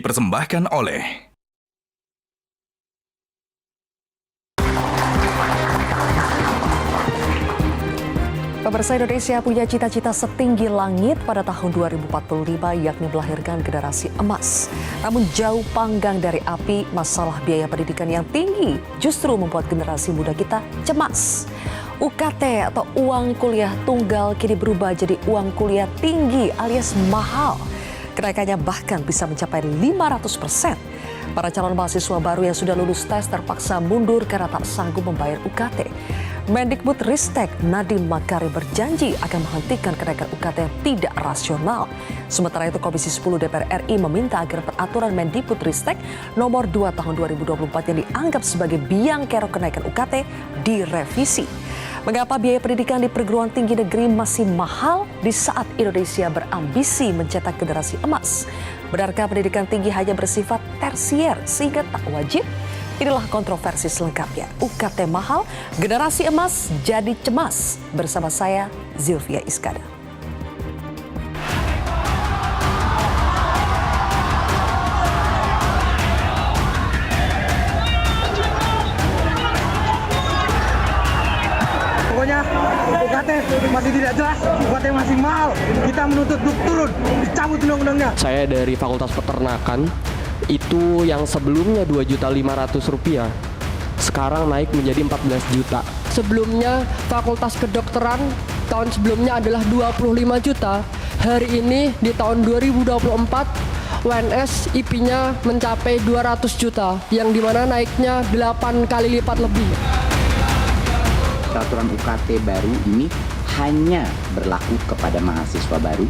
dipersembahkan oleh Pemirsa, Indonesia punya cita-cita setinggi langit pada tahun 2045, yakni melahirkan generasi emas. Namun jauh panggang dari api, masalah biaya pendidikan yang tinggi justru membuat generasi muda kita cemas. UKT atau uang kuliah tunggal kini berubah jadi uang kuliah tinggi alias mahal. Kenaikannya bahkan bisa mencapai 500%. Para calon mahasiswa baru yang sudah lulus tes terpaksa mundur karena tak sanggup membayar UKT. Mendikbudristek Nadiem Makarim berjanji akan menghentikan kenaikan UKT yang tidak rasional. Sementara itu Komisi 10 DPR RI meminta agar peraturan Mendikbudristek nomor 2 tahun 2024 yang dianggap sebagai biang kerok kenaikan UKT direvisi. Mengapa biaya pendidikan di perguruan tinggi negeri masih mahal di saat Indonesia berambisi mencetak generasi emas? Benarkah pendidikan tinggi hanya bersifat tersier sehingga tak wajib? Inilah kontroversi selengkapnya. UKT mahal, generasi emas jadi cemas. Bersama saya, Zilvia Iskandar. Pokoknya UKT masih tidak jelas, UKT masih mahal. Kita menuntut untuk turun, dicabut undang-undangnya. Saya dari Fakultas Peternakan, itu yang sebelumnya Rp2.500.000, sekarang naik menjadi 14 juta. Sebelumnya Fakultas Kedokteran tahun sebelumnya adalah 25 juta. Hari ini di tahun 2024 UNS IP-nya mencapai 200 juta, yang dimana naiknya 8 kali lipat lebih. Peraturan UKT baru ini hanya berlaku kepada mahasiswa baru,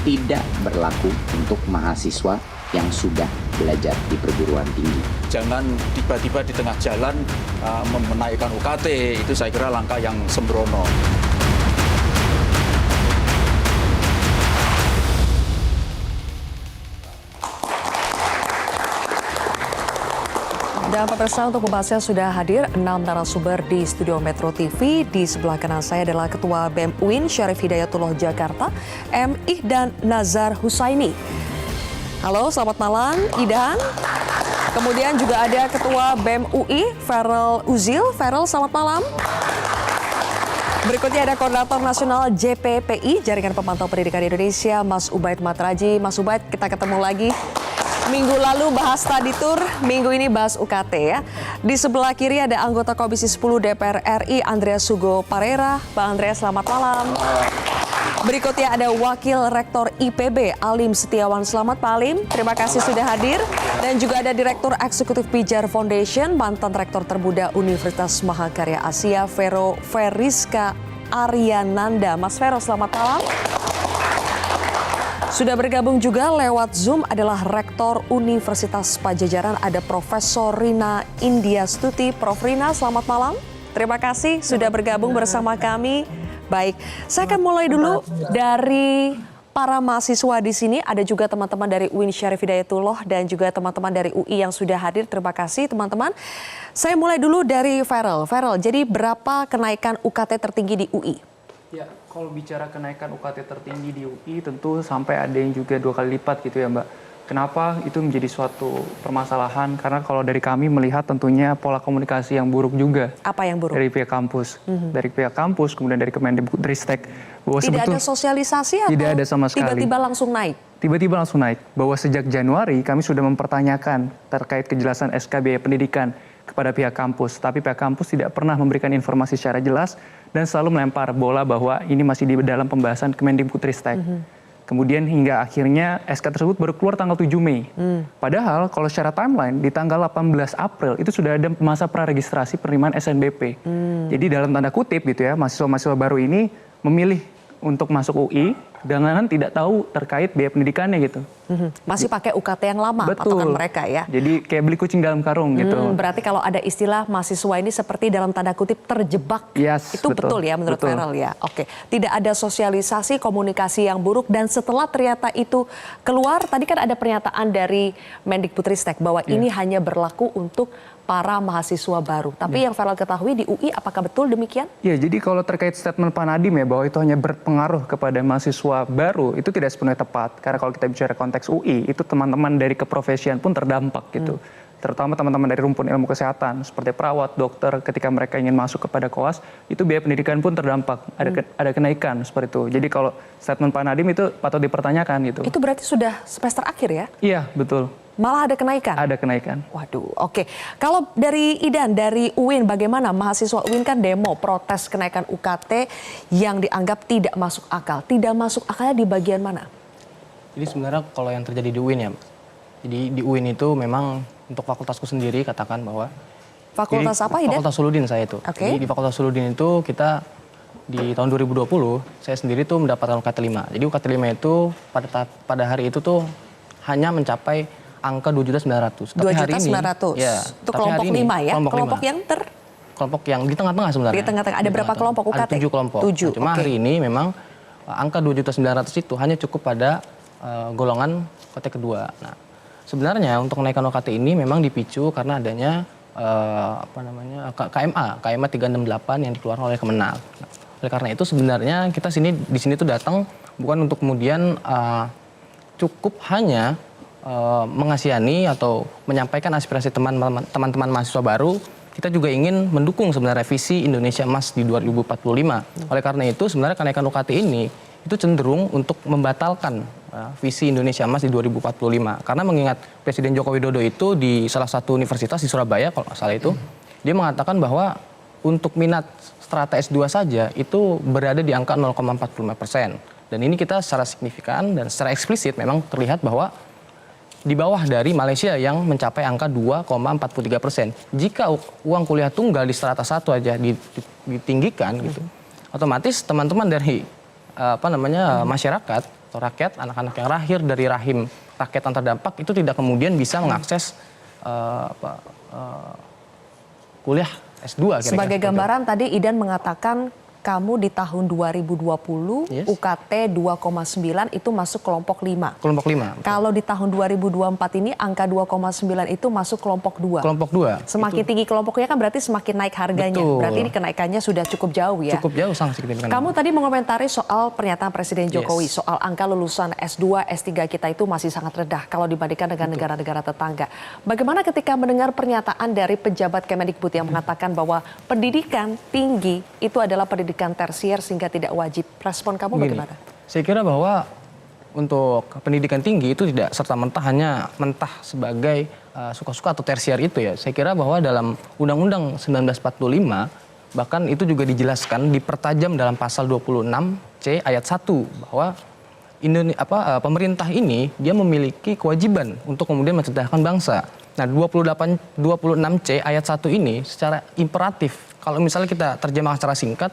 tidak berlaku untuk mahasiswa yang sudah belajar di perguruan tinggi. Jangan tiba-tiba di tengah jalan menaikkan UKT, itu saya kira langkah yang sembrono. Dan pemirsa, untuk membahasnya sudah hadir 6 narasumber di studio Metro TV. Di sebelah kanan saya adalah Ketua BEM UIN Syarif Hidayatullah Jakarta, M. Ihdan Nazar Husaini. Halo, selamat malam Ihdan. Kemudian juga ada Ketua BEM UI, Farel Uzil. Farel, selamat malam. Berikutnya ada Koordinator Nasional JPPI, Jaringan Pemantau Pendidikan Indonesia, Mas Ubaid Matraji. Mas Ubaid, kita ketemu lagi. Minggu lalu bahas study tour, minggu ini bahas UKT ya. Di sebelah kiri ada anggota Komisi 10 DPR RI, Andreas Sugo Parera. Bang Andreas, selamat malam. Berikutnya ada Wakil Rektor IPB, Alim Setiawan. Selamat Pak Alim, terima kasih sudah hadir. Dan juga ada Direktur Eksekutif Pijar Foundation, mantan Rektor termuda Universitas Mahakarya Asia, Vero Feriska Ariananda. Mas Vero, selamat malam. Sudah bergabung juga lewat Zoom adalah Rektor Universitas Pajajaran, ada Profesor Rina Indiastuti. Prof Rina, selamat malam. Terima kasih sudah bergabung bersama kami. Baik, saya akan mulai dulu dari para mahasiswa di sini. Ada juga teman-teman dari UIN Syarif Hidayatullah dan juga teman-teman dari UI yang sudah hadir. Terima kasih teman-teman. Saya mulai dulu dari Farel. Farel, jadi berapa kenaikan UKT tertinggi di UI? Ya, kalau bicara kenaikan UKT tertinggi di UI tentu sampai ada yang juga 2 kali lipat gitu ya Mbak. Kenapa itu menjadi suatu permasalahan? Karena kalau dari kami melihat tentunya pola komunikasi yang buruk juga. Apa yang buruk? Dari pihak kampus. Dari pihak kampus, kemudian dari Kemendikbudristek. Tidak ada sosialisasi atau tidak ada sama sekali. Tiba-tiba langsung naik? Tiba-tiba langsung naik. Bahwa sejak Januari kami sudah mempertanyakan terkait kejelasan SK biaya pendidikan kepada pihak kampus. Tapi pihak kampus tidak pernah memberikan informasi secara jelas dan selalu melempar bola bahwa ini masih di dalam pembahasan Kemendikbudristek. Kemudian hingga akhirnya SK tersebut baru keluar tanggal 7 Mei. Padahal kalau secara timeline di tanggal 18 April itu sudah ada masa praregistrasi penerimaan SNBP. Jadi dalam tanda kutip gitu ya, mahasiswa-mahasiswa baru ini memilih untuk masuk UI dengan tidak tahu terkait biaya pendidikannya gitu. Masih pakai UKT yang lama, Betul. patokan mereka ya. Jadi kayak beli kucing dalam karung gitu. Berarti kalau ada istilah mahasiswa ini seperti dalam tanda kutip terjebak. Yes, itu betul ya menurut Farel ya. Oke, tidak ada sosialisasi, komunikasi yang buruk, dan setelah ternyata itu keluar, tadi kan ada pernyataan dari Mendikbudristek bahwa ini hanya berlaku untuk para mahasiswa baru. Tapi yang Farel ketahui di UI, apakah betul demikian? Ya, jadi kalau terkait statement Pak Nadiem ya bahwa itu hanya berpengaruh kepada mahasiswa baru, itu tidak sepenuhnya tepat. Karena kalau kita bicara konteks UI, itu teman-teman dari keprofesian pun terdampak gitu. Terutama teman-teman dari rumpun ilmu kesehatan, seperti perawat, dokter, ketika mereka ingin masuk kepada koas, itu biaya pendidikan pun terdampak, ada kenaikan seperti itu. Jadi kalau statement Pak Nadiem itu patut dipertanyakan gitu. Itu berarti sudah semester akhir ya? Iya, betul. Malah ada kenaikan? Ada kenaikan. Waduh, oke. Kalau dari Idan, dari UIN, bagaimana? Mahasiswa UIN kan demo protes kenaikan UKT yang dianggap tidak masuk akal. Tidak masuk akalnya di bagian mana? Jadi sebenarnya kalau yang terjadi di UIN ya, jadi di UIN itu memang untuk fakultasku sendiri katakan bahwa Fakultas apa, Idan? Fakultas Suludin saya itu. Oke. Jadi di Fakultas Suludin itu kita di tahun 2020 saya sendiri tuh mendapatkan UKT 5. Jadi UKT 5 itu pada hari itu tuh hanya mencapai angka 2.900.000. 2.900.000. Ya, Itu kelompok 5 ya? Kelompok yang kelompok yang di tengah-tengah sebenarnya. Di tengah-tengah. Ada berapa kelompok UKT? Ada 7 kelompok. 7, Nah, cuma hari ini memang angka 2.900.000 itu hanya cukup pada golongan UKT kedua. Nah, sebenarnya untuk kenaikan UKT ini memang dipicu karena adanya KMA 368 yang dikeluarkan oleh Kemenag. Nah, oleh karena itu sebenarnya kita di sini tuh datang bukan untuk kemudian cukup hanya mengasihani atau menyampaikan aspirasi teman-teman mahasiswa baru. Kita juga ingin mendukung sebenarnya visi Indonesia Emas di 2045. Oleh karena itu sebenarnya kenaikan UKT ini itu cenderung untuk membatalkan visi Indonesia Emas di 2045. Karena mengingat Presiden Joko Widodo itu di salah satu universitas di Surabaya kalau nggak salah itu, dia mengatakan bahwa untuk minat strata S2 saja itu berada di angka 0,45%. Dan ini kita secara signifikan dan secara eksplisit memang terlihat bahwa di bawah dari Malaysia yang mencapai angka 2,43%. Jika uang kuliah tunggal di strata 1 aja ditinggikan gitu, otomatis teman-teman dari masyarakat atau rakyat, anak-anak yang lahir dari rahim rakyat yang terdampak itu tidak kemudian bisa mengakses kuliah S2. Sebagai gambaran tadi Idan mengatakan kamu di tahun 2020 Yes. UKT 2,9 itu masuk kelompok 5. Kelompok 5. Kalau di tahun 2024 ini angka 2,9 itu masuk kelompok 2. Kelompok 2. Semakin tinggi kelompoknya kan berarti semakin naik harganya. Betul. Berarti ini kenaikannya sudah cukup jauh ya. Cukup jauh, sangat signifikan. Kamu tadi mengomentari soal pernyataan Presiden Jokowi, Yes. soal angka lulusan S2, S3 kita itu masih sangat rendah kalau dibandingkan dengan negara-negara tetangga. Bagaimana ketika mendengar pernyataan dari pejabat Kemendikbud yang mengatakan bahwa pendidikan tinggi itu adalah pendidikan tersier sehingga tidak wajib. Respon kamu bagaimana? Saya kira bahwa untuk pendidikan tinggi itu tidak serta-merta hanya mentah sebagai suka-suka atau tersier itu ya. Saya kira bahwa dalam Undang-Undang 1945 bahkan itu juga dijelaskan dipertajam dalam pasal 26C ayat 1 bahwa pemerintah ini dia memiliki kewajiban untuk kemudian mencerdaskan bangsa. Nah, 26C ayat 1 ini secara imperatif kalau misalnya kita terjemahkan secara singkat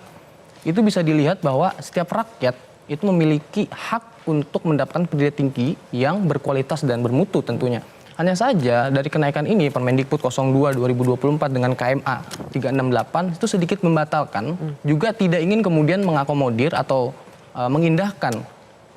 itu bisa dilihat bahwa setiap rakyat itu memiliki hak untuk mendapatkan pendidikan tinggi yang berkualitas dan bermutu tentunya. Hanya saja dari kenaikan ini Permendikbud 02 2024 dengan KMA 368 itu sedikit membatalkan, juga tidak ingin kemudian mengakomodir atau mengindahkan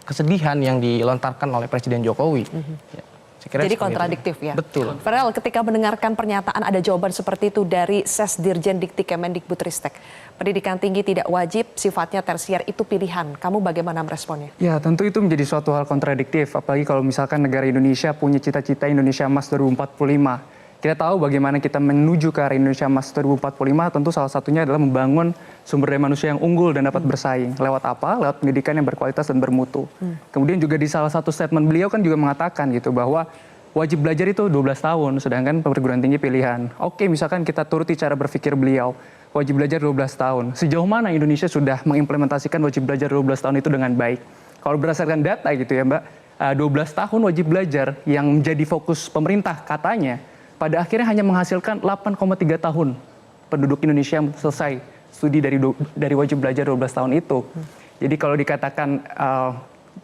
kesedihan yang dilontarkan oleh Presiden Jokowi. Ya, saya kira jadi seperti kontradiktif itu. ya? Betul. Farel, ketika mendengarkan pernyataan ada jawaban seperti itu dari Sesdirjen Dikti Kemendikbudristek. Pendidikan tinggi tidak wajib, sifatnya tersier itu pilihan. Kamu bagaimana meresponnya? Ya, tentu itu menjadi suatu hal kontradiktif. Apalagi kalau misalkan negara Indonesia punya cita-cita Indonesia Emas 2045. Kita tahu bagaimana kita menuju ke arah Indonesia Emas 2045, tentu salah satunya adalah membangun sumber daya manusia yang unggul dan dapat bersaing. Lewat apa? Lewat pendidikan yang berkualitas dan bermutu. Kemudian juga di salah satu statement beliau kan juga mengatakan gitu bahwa wajib belajar itu 12 tahun, sedangkan perguruan tinggi pilihan. Oke, misalkan kita turuti cara berpikir beliau, wajib belajar 12 tahun. Sejauh mana Indonesia sudah mengimplementasikan wajib belajar 12 tahun itu dengan baik? Kalau berdasarkan data gitu ya Mbak, 12 tahun wajib belajar yang menjadi fokus pemerintah katanya, pada akhirnya hanya menghasilkan 8,3 tahun penduduk Indonesia yang selesai studi dari wajib belajar 12 tahun itu. Jadi kalau dikatakan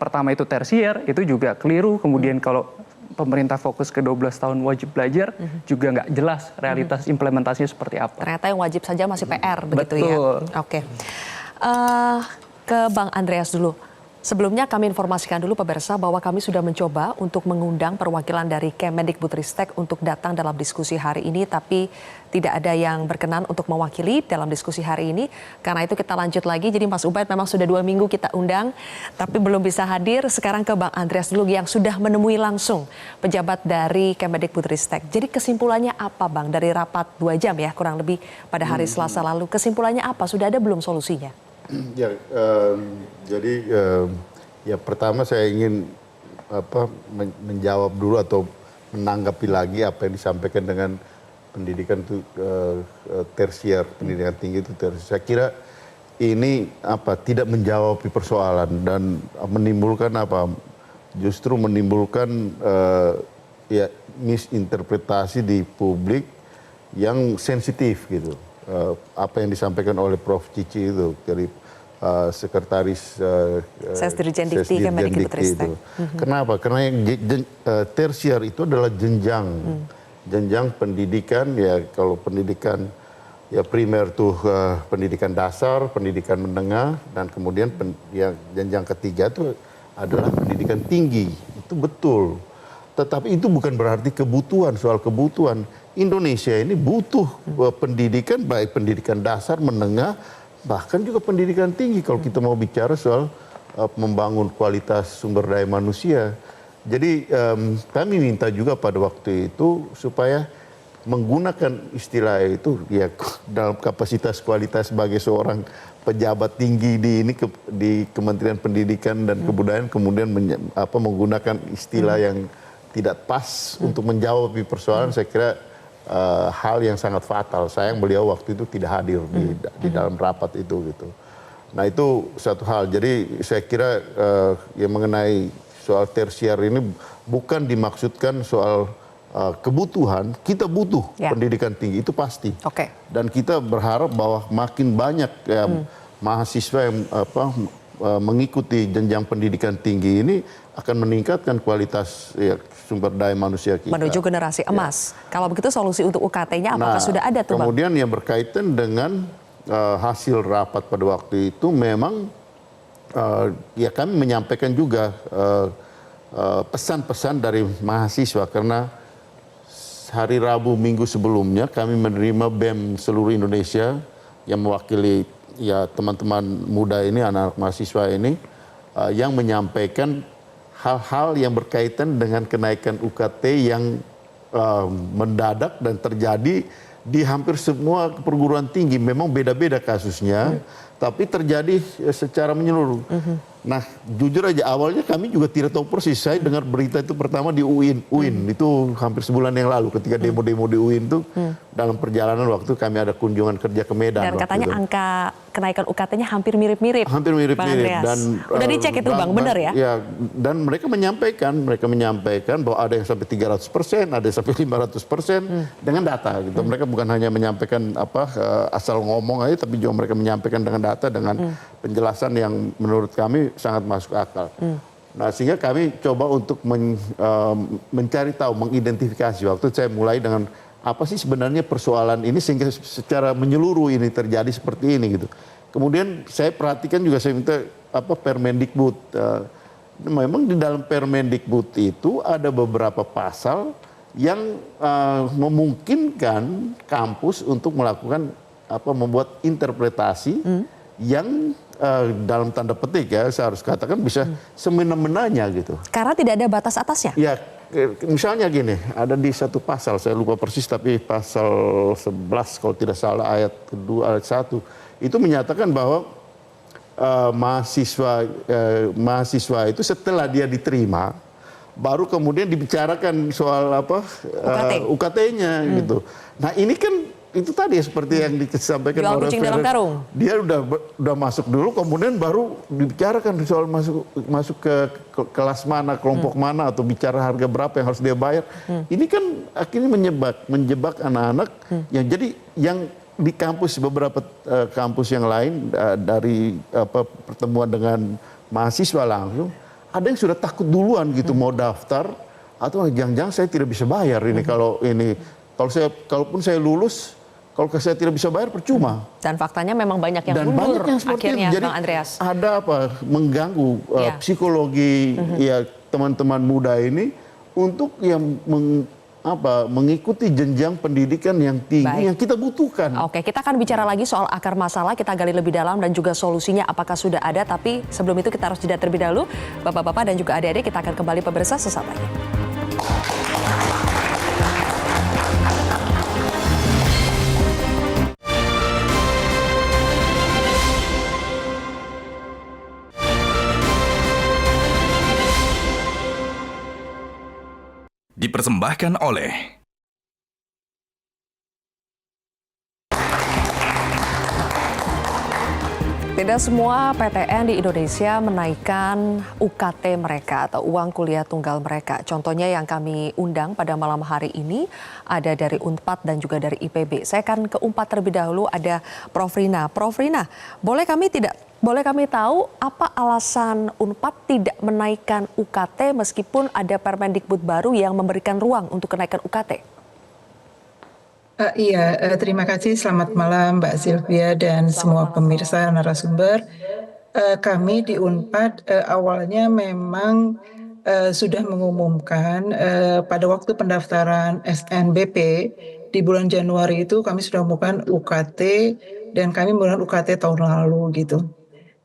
pertama itu tersier, itu juga keliru. Kemudian kalau pemerintah fokus ke 12 tahun wajib belajar, juga nggak jelas realitas implementasinya seperti apa. Ternyata yang wajib saja masih PR begitu ya? Betul. Oke. Ke Bang Andreas dulu. Sebelumnya kami informasikan dulu pemirsa bahwa kami sudah mencoba untuk mengundang perwakilan dari Kemendikbudristek untuk datang dalam diskusi hari ini, tapi tidak ada yang berkenan untuk mewakili dalam diskusi hari ini. Karena itu kita lanjut lagi. Jadi Mas Ubaid memang sudah 2 minggu kita undang, tapi belum bisa hadir. Sekarang ke Bang Andreas dulu yang sudah menemui langsung pejabat dari Kemendikbudristek. Jadi kesimpulannya apa Bang dari rapat 2 jam ya kurang lebih pada hari Selasa lalu? Kesimpulannya apa? Sudah ada belum solusinya? Ya, jadi ya pertama saya ingin menjawab dulu atau menanggapi lagi apa yang disampaikan dengan pendidikan itu tersier, pendidikan tinggi itu tersier. Saya kira ini tidak menjawab persoalan dan menimbulkan justru menimbulkan ya misinterpretasi di publik yang sensitif gitu. Apa yang disampaikan oleh Prof. Cici itu dari sekretaris Sesdirjen Dikti Kemendikbudristek. Kenapa? Karena tersier itu adalah jenjang pendidikan ya. Kalau pendidikan ya primer tuh pendidikan dasar, pendidikan menengah, dan kemudian jenjang ketiga itu adalah pendidikan tinggi. Itu betul. Tetapi itu bukan berarti soal kebutuhan. Indonesia ini butuh pendidikan, baik pendidikan dasar, menengah, bahkan juga pendidikan tinggi kalau kita mau bicara soal membangun kualitas sumber daya manusia. Jadi kami minta juga pada waktu itu supaya menggunakan istilah itu ya dalam kapasitas kualitas sebagai seorang pejabat tinggi di Kementerian Pendidikan dan Kebudayaan, kemudian menggunakan istilah yang tidak pas untuk menjawab persoalan, saya kira hal yang sangat fatal. Sayang beliau waktu itu tidak hadir di dalam rapat itu gitu. Nah itu satu hal. Jadi saya kira yang mengenai soal tersier ini bukan dimaksudkan soal kebutuhan. Kita butuh pendidikan tinggi itu pasti. Dan kita berharap bahwa makin banyak mahasiswa yang mengikuti jenjang pendidikan tinggi ini akan meningkatkan kualitas sumber daya manusia kita. Menuju generasi emas. Kalau begitu solusi untuk UKT-nya apakah sudah ada tuh Bang? Kemudian yang berkaitan dengan hasil rapat pada waktu itu memang ya kami menyampaikan juga pesan-pesan dari mahasiswa, karena hari Rabu minggu sebelumnya kami menerima BEM seluruh Indonesia yang mewakili ya teman-teman muda ini, anak-anak mahasiswa ini yang menyampaikan hal-hal yang berkaitan dengan kenaikan UKT yang mendadak dan terjadi di hampir semua perguruan tinggi. Memang beda-beda kasusnya, tapi terjadi secara menyeluruh. Nah, jujur aja awalnya kami juga tidak tahu persis. Saya dengar berita itu pertama di UIN itu hampir sebulan yang lalu ketika demo-demo di UIN itu dalam perjalanan waktu kami ada kunjungan kerja ke Medan. Dan katanya angka kenaikan UKT-nya hampir mirip-mirip. Hampir mirip-mirip. Dan udah dicek itu Bang, benar ya? Ya, dan mereka menyampaikan bahwa ada yang sampai 300%, ada yang sampai 500% dengan data gitu. Mereka bukan hanya menyampaikan asal ngomong aja, tapi juga mereka menyampaikan dengan data, dengan penjelasan yang menurut kami sangat masuk akal. Nah, sehingga kami coba untuk mencari tahu, mengidentifikasi. Waktu saya mulai dengan apa sih sebenarnya persoalan ini sehingga secara menyeluruh ini terjadi seperti ini gitu. Kemudian saya perhatikan juga, saya minta Permendikbud. Memang di dalam Permendikbud itu ada beberapa pasal yang memungkinkan kampus untuk melakukan membuat interpretasi yang dalam tanda petik ya, saya harus katakan bisa semena-menanya gitu. Karena tidak ada batas atasnya? Ya, misalnya gini, ada di satu pasal, saya lupa persis, tapi pasal 11 kalau tidak salah ayat kedua, ayat 1, itu menyatakan bahwa mahasiswa itu setelah dia diterima, baru kemudian dibicarakan soal UKT-nya gitu. Nah ini kan itu tadi seperti yang disampaikan oleh kucing dalam karung. Dia udah masuk dulu, kemudian baru dibicarakan soal masuk ke kelas mana, kelompok mana, atau bicara harga berapa yang harus dia bayar. Ini kan akhirnya menjebak anak-anak yang jadi yang di kampus, beberapa kampus yang lain dari pertemuan dengan mahasiswa langsung, ada yang sudah takut duluan gitu mau daftar, atau jangan-jangan saya tidak bisa bayar ini kalaupun saya lulus Kalau saya tidak bisa bayar percuma. Dan faktanya memang banyak yang Dan mundur banyak yang seperti akhirnya, itu. Jadi Bang Andreas. ada mengganggu psikologi ya teman-teman muda ini untuk yang mengikuti jenjang pendidikan yang tinggi yang kita butuhkan. Oke, kita akan bicara lagi soal akar masalah, kita gali lebih dalam dan juga solusinya apakah sudah ada. Tapi sebelum itu kita harus jeda terlebih dahulu. Bapak-bapak dan juga adik-adik, kita akan kembali pemirsa sesaat lagi. Dipersembahkan oleh Tidak semua PTN di Indonesia menaikkan UKT mereka atau uang kuliah tunggal mereka. Contohnya yang kami undang pada malam hari ini ada dari Unpad dan juga dari IPB. Saya akan ke Unpad terlebih dahulu, ada Prof. Rina. Prof. Rina, boleh kami tahu apa alasan Unpad tidak menaikkan UKT meskipun ada Permendikbud baru yang memberikan ruang untuk kenaikan UKT? Terima kasih. Selamat malam Mbak Sylvia dan semua pemirsa narasumber. Kami di Unpad awalnya memang sudah mengumumkan pada waktu pendaftaran SNBP di bulan Januari itu kami sudah mengumumkan UKT dan kami menggunakan UKT tahun lalu gitu.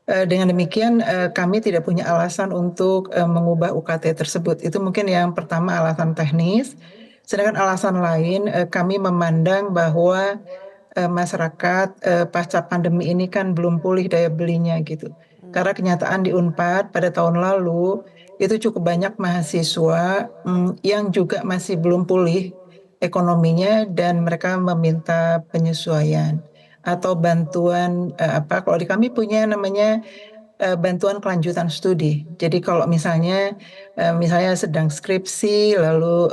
Dengan demikian kami tidak punya alasan untuk mengubah UKT tersebut. Itu mungkin yang pertama, alasan teknis. Sedangkan alasan lain, kami memandang bahwa masyarakat pasca pandemi ini kan belum pulih daya belinya gitu. Karena kenyataan di Unpad pada tahun lalu itu cukup banyak mahasiswa yang juga masih belum pulih ekonominya dan mereka meminta penyesuaian atau bantuan kalau di kami punya namanya bantuan kelanjutan studi. Jadi kalau misalnya sedang skripsi lalu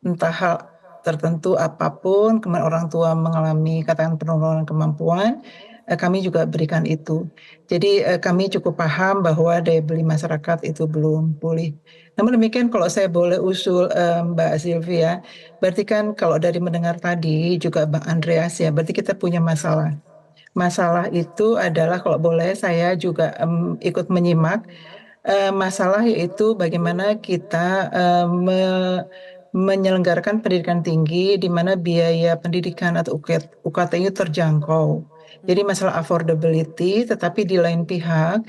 entah hal tertentu apapun, kemudian orang tua mengalami katakan penurunan kemampuan, kami juga berikan itu. Jadi kami cukup paham bahwa daya beli masyarakat itu belum pulih. Namun demikian kalau saya boleh usul Mbak Sylvia, berarti kan kalau dari mendengar tadi juga Bang Andreas ya, berarti kita punya masalah. Masalah itu adalah kalau boleh saya juga ikut menyimak masalah yaitu bagaimana kita menyelenggarakan pendidikan tinggi di mana biaya pendidikan atau UKT itu terjangkau. Jadi masalah affordability, tetapi di lain pihak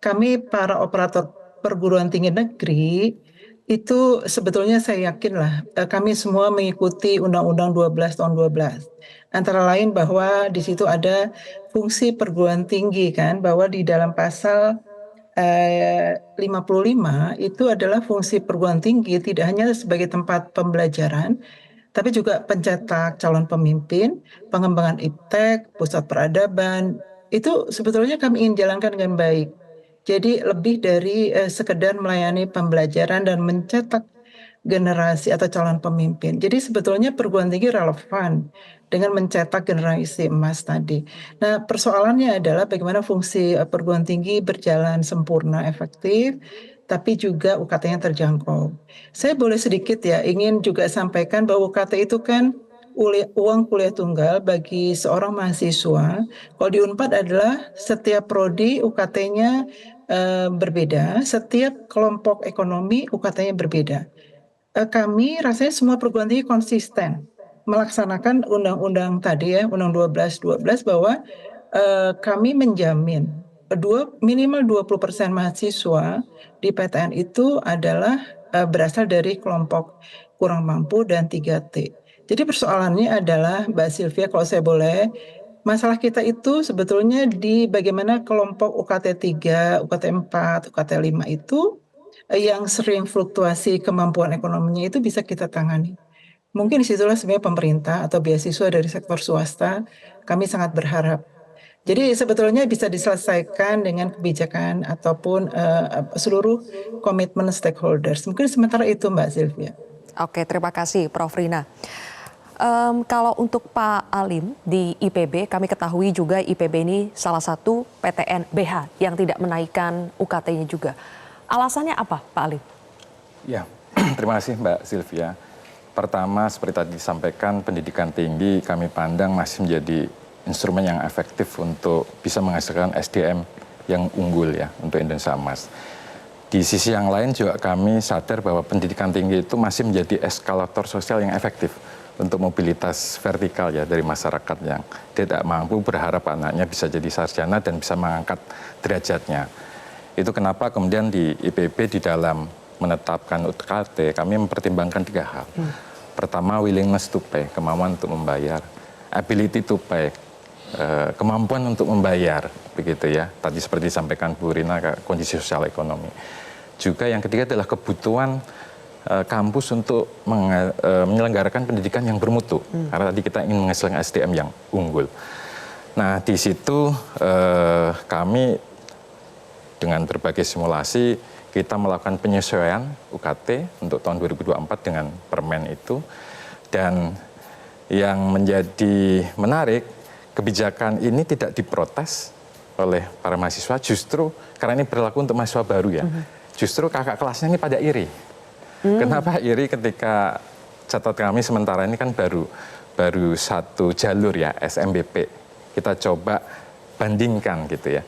kami para operator perguruan tinggi negeri itu sebetulnya saya yakinlah kami semua mengikuti Undang-Undang 12 tahun 12. Antara lain bahwa di situ ada fungsi perguruan tinggi kan, bahwa di dalam pasal 55 itu adalah fungsi perguruan tinggi tidak hanya sebagai tempat pembelajaran, tapi juga pencetak calon pemimpin, pengembangan iptek, pusat peradaban. Itu sebetulnya kami ingin jalankan dengan baik. Jadi lebih dari sekedar melayani pembelajaran dan mencetak generasi atau calon pemimpin. Jadi sebetulnya perguruan tinggi relevan dengan mencetak generasi emas tadi. Nah, persoalannya adalah bagaimana fungsi perguruan tinggi berjalan sempurna, efektif, tapi juga UKT-nya terjangkau. Saya boleh sedikit ya, ingin juga sampaikan bahwa UKT itu kan uang kuliah tunggal bagi seorang mahasiswa. Kalau di Unpad adalah setiap prodi UKT-nya berbeda, setiap kelompok ekonomi UKT-nya berbeda. Kami rasanya semua perguruan tinggi konsisten melaksanakan undang-undang tadi ya, Undang 12 bahwa kami menjamin minimal 20% mahasiswa di PTN itu adalah berasal dari kelompok kurang mampu dan 3T. Jadi persoalannya adalah Mbak Sylvia kalau saya boleh, masalah kita itu sebetulnya di bagaimana kelompok UKT 3, UKT 4, UKT 5 itu yang sering fluktuasi kemampuan ekonominya itu bisa kita tangani. Mungkin disitulah sebenarnya pemerintah atau beasiswa dari sektor swasta kami sangat berharap. Jadi sebetulnya bisa diselesaikan dengan kebijakan ataupun seluruh komitmen stakeholders. Mungkin sementara itu Mbak Sylvia. Oke, terima kasih Prof. Rina. Kalau untuk Pak Alim di IPB, kami ketahui juga IPB ini salah satu PTN BH yang tidak menaikkan UKT-nya juga. Alasannya apa, Pak Alim? Ya, terima kasih Mbak Sylvia. Pertama, seperti tadi disampaikan, pendidikan tinggi kami pandang masih menjadi instrumen yang efektif untuk bisa menghasilkan SDM yang unggul ya untuk Indonesia Emas. Di sisi yang lain juga kami sadar bahwa pendidikan tinggi itu masih menjadi eskalator sosial yang efektif untuk mobilitas vertikal ya dari masyarakat yang tidak mampu berharap anaknya bisa jadi sarjana dan bisa mengangkat derajatnya. Itu kenapa kemudian di IPB di dalam menetapkan UKT kami mempertimbangkan 3 hal. Pertama, willingness to pay, kemampuan untuk membayar. Ability to pay, kemampuan untuk membayar, begitu ya. Tadi seperti disampaikan Bu Rina, kondisi sosial ekonomi. Juga yang ketiga adalah kebutuhan kampus untuk menyelenggarakan pendidikan yang bermutu. Karena tadi kita ingin menghasilkan SDM yang unggul. Nah, di situ kami dengan berbagai simulasi, kita melakukan penyesuaian UKT untuk tahun 2024 dengan permen itu. Dan yang menjadi menarik, kebijakan ini tidak diprotes oleh para mahasiswa, justru karena ini berlaku untuk mahasiswa baru ya. Justru kakak kelasnya ini pada iri. Kenapa iri ketika catat kami sementara ini kan baru 1 jalur ya, SMBP. Kita coba bandingkan gitu ya.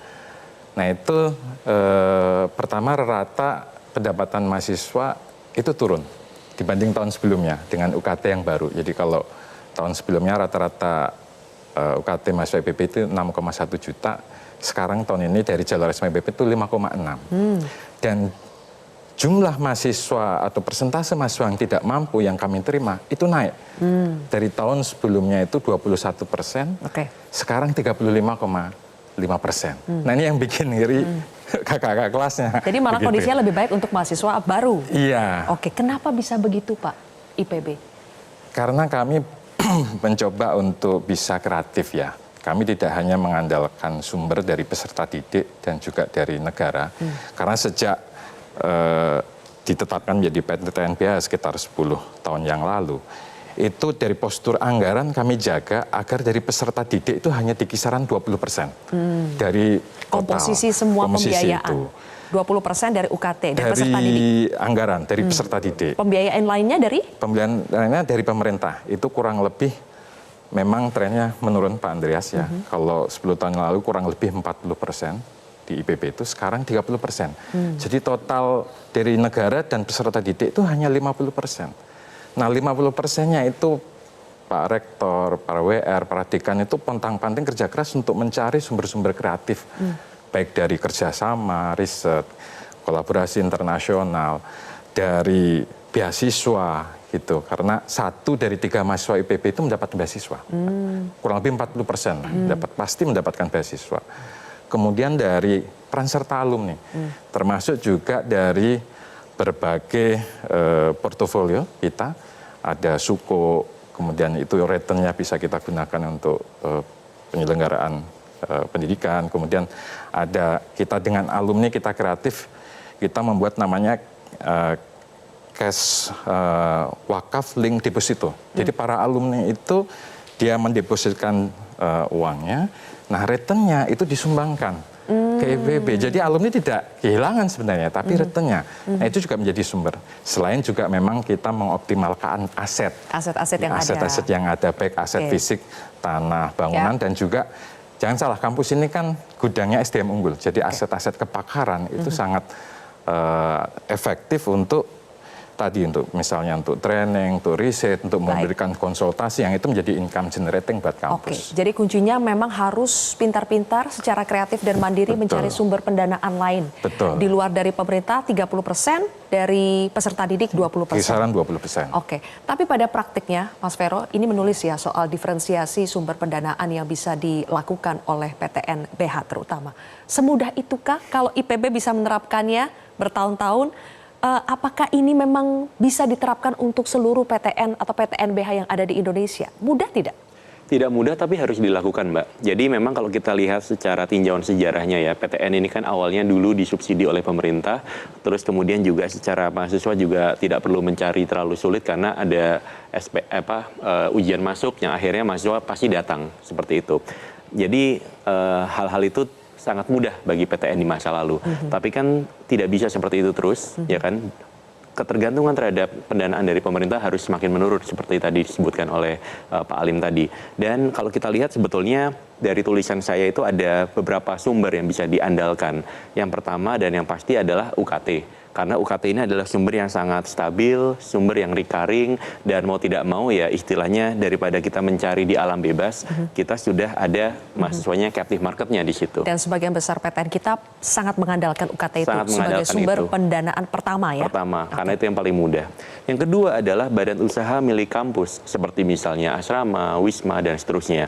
Nah itu pertama rata pendapatan mahasiswa itu turun dibanding tahun sebelumnya dengan UKT yang baru. Jadi kalau tahun sebelumnya rata-rata UKT mahasiswa IPB itu 6,1 juta, sekarang tahun ini dari jalur SMBP itu 5,6. Dan jumlah mahasiswa atau persentase mahasiswa yang tidak mampu yang kami terima itu naik. Dari tahun sebelumnya itu 21%, sekarang 35,5%. Nah ini yang bikin ngiri kakak-kakak kelasnya. Jadi malah begitu. Kondisinya lebih baik untuk mahasiswa baru? Iya. Oke, kenapa bisa begitu Pak IPB? Karena kami mencoba untuk bisa kreatif ya. Kami tidak hanya mengandalkan sumber dari peserta didik dan juga dari negara. Karena sejak ditetapkan menjadi PTNBH sekitar 10 tahun yang lalu, itu dari postur anggaran kami jaga agar dari peserta didik itu hanya di kisaran 20% dari komposisi semua pembiayaan. Itu. 20% dari UKT, dari peserta didik. Dari anggaran, dari peserta didik. Pembiayaan lainnya dari? Pembiayaan lainnya dari pemerintah. Itu kurang lebih, memang trennya menurun Pak Andreas ya. Kalau 10 tahun yang lalu kurang lebih 40% di IPB itu, sekarang 30%. Jadi total dari negara dan peserta didik itu hanya 50%. Nah 50%-nya itu Pak Rektor, para WR, para dekan itu pontang-panting kerja keras untuk mencari sumber-sumber kreatif. Baik dari kerjasama, riset, kolaborasi internasional, dari beasiswa gitu. Karena 1 dari 3 mahasiswa IPB itu mendapat beasiswa. Kurang lebih 40% pasti mendapatkan beasiswa. Kemudian dari peran serta alumni, termasuk juga dari berbagai portofolio kita, ada suku, kemudian itu returnnya bisa kita gunakan untuk penyelenggaraan pendidikan, kemudian ada kita dengan alumni kita kreatif, kita membuat namanya cash wakaf link deposito. Jadi para alumni itu dia mendepositkan uangnya, nah returnnya itu disumbangkan ke IPB. Jadi alumni tidak kehilangan sebenarnya, tapi returnnya. Nah itu juga menjadi sumber. Selain juga memang kita mengoptimalkan aset. Aset-aset yang ada. Aset-aset yang ada, baik aset fisik, tanah, bangunan, dan juga jangan salah, kampus ini kan gudangnya SDM unggul. Jadi aset-aset kepakaran itu sangat efektif untuk tadi, untuk misalnya untuk training, untuk riset, untuk memberikan konsultasi yang itu menjadi income generating buat kampus. Jadi kuncinya memang harus pintar-pintar secara kreatif dan mandiri mencari sumber pendanaan lain. Di luar dari pemerintah 30%, dari peserta didik 20%. Kisaran 20%. Tapi pada praktiknya Mas Vero ini menulis ya soal diferensiasi sumber pendanaan yang bisa dilakukan oleh PTN BH terutama. Semudah itukah kalau IPB bisa menerapkannya bertahun-tahun? Apakah ini memang bisa diterapkan untuk seluruh PTN atau PTNBH yang ada di Indonesia? Mudah tidak? Tidak mudah, tapi harus dilakukan, Mbak. Jadi memang kalau kita lihat secara tinjauan sejarahnya ya, PTN ini kan awalnya dulu disubsidi oleh pemerintah, terus kemudian juga secara mahasiswa juga tidak perlu mencari terlalu sulit karena ada ujian masuk yang akhirnya mahasiswa pasti datang, seperti itu. Jadi hal-hal itu sangat mudah bagi PTN di masa lalu. Tapi kan tidak bisa seperti itu terus, ya kan? ketergantungan terhadap pendanaan dari pemerintah harus semakin menurun seperti tadi disebutkan oleh Pak Alim tadi. Dan kalau kita lihat sebetulnya dari tulisan saya itu ada beberapa sumber yang bisa diandalkan. Yang pertama dan yang pasti adalah UKT. Karena UKT ini adalah sumber yang sangat stabil, sumber yang recurring, dan mau tidak mau ya istilahnya daripada kita mencari di alam bebas, kita sudah ada mahasiswanya captive marketnya di situ. Dan sebagian besar PTN kita sangat mengandalkan UKT itu Sangat sebagai mengandalkan sumber itu. pendanaan pertama ya? Pertama, karena itu yang paling mudah. Yang kedua adalah badan usaha milik kampus, seperti misalnya asrama, wisma, dan seterusnya.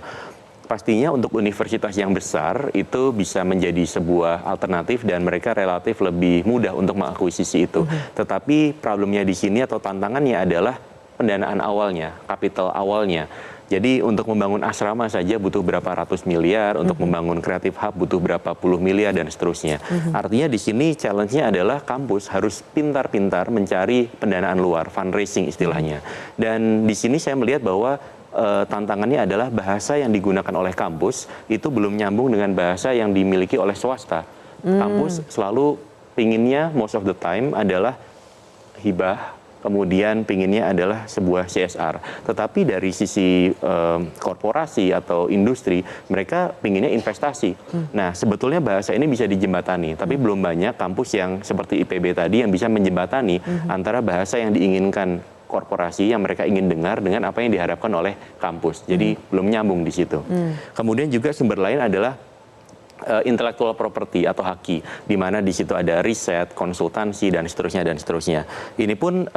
Pastinya untuk universitas yang besar itu bisa menjadi sebuah alternatif dan mereka relatif lebih mudah untuk mengakuisisi itu. Tetapi problemnya di sini atau tantangannya adalah pendanaan awalnya, kapital awalnya. Jadi untuk membangun asrama saja butuh berapa ratus miliar, untuk membangun Creative Hub butuh berapa puluh miliar dan seterusnya. Artinya di sini challenge-nya adalah kampus harus pintar-pintar mencari pendanaan luar, fundraising istilahnya. Dan di sini saya melihat bahwa tantangannya adalah bahasa yang digunakan oleh kampus itu belum nyambung dengan bahasa yang dimiliki oleh swasta. Kampus selalu pinginnya most of the time adalah hibah, kemudian pinginnya adalah sebuah CSR. Tetapi dari sisi korporasi atau industri, mereka pinginnya investasi. Nah, sebetulnya bahasa ini bisa dijembatani, tapi belum banyak kampus yang seperti IPB tadi yang bisa menjembatani antara bahasa yang diinginkan korporasi yang mereka ingin dengar dengan apa yang diharapkan oleh kampus. Jadi belum nyambung di situ. Kemudian juga sumber lain adalah intellectual property atau haki, di mana di situ ada riset, konsultansi dan seterusnya dan seterusnya. Ini pun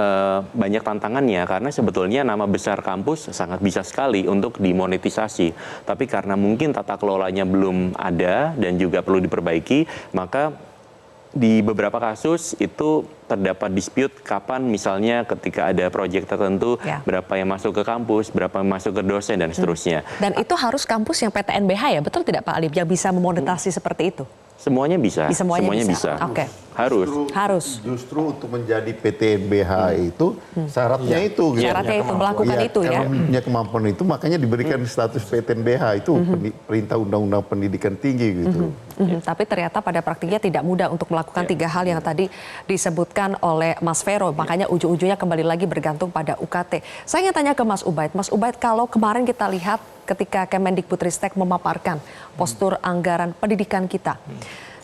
banyak tantangannya karena sebetulnya nama besar kampus sangat bisa sekali untuk dimonetisasi. Tapi karena mungkin tata kelolanya belum ada dan juga perlu diperbaiki, maka di beberapa kasus itu terdapat dispute kapan misalnya ketika ada proyek tertentu berapa yang masuk ke kampus, berapa yang masuk ke dosen dan seterusnya. Dan itu harus kampus yang PTNBH ya, betul tidak Pak Alim, yang bisa memonetasi seperti itu? Semuanya bisa. Semuanya bisa. Oke. Harus. Justru untuk menjadi PTNBH itu syaratnya itu. Gitu. Syaratnya itu melakukan itu ya. Kalau punya kemampuan itu makanya diberikan status PTNBH itu perintah undang-undang pendidikan tinggi gitu. Tapi ternyata pada praktiknya tidak mudah untuk melakukan tiga hal yang tadi disebutkan oleh Mas Vero. Makanya ujung-ujungnya kembali lagi bergantung pada UKT. Saya ingin tanya ke Mas Ubaid. Mas Ubaid, kalau kemarin kita lihat ketika Kemendikbudristek memaparkan postur anggaran pendidikan kita,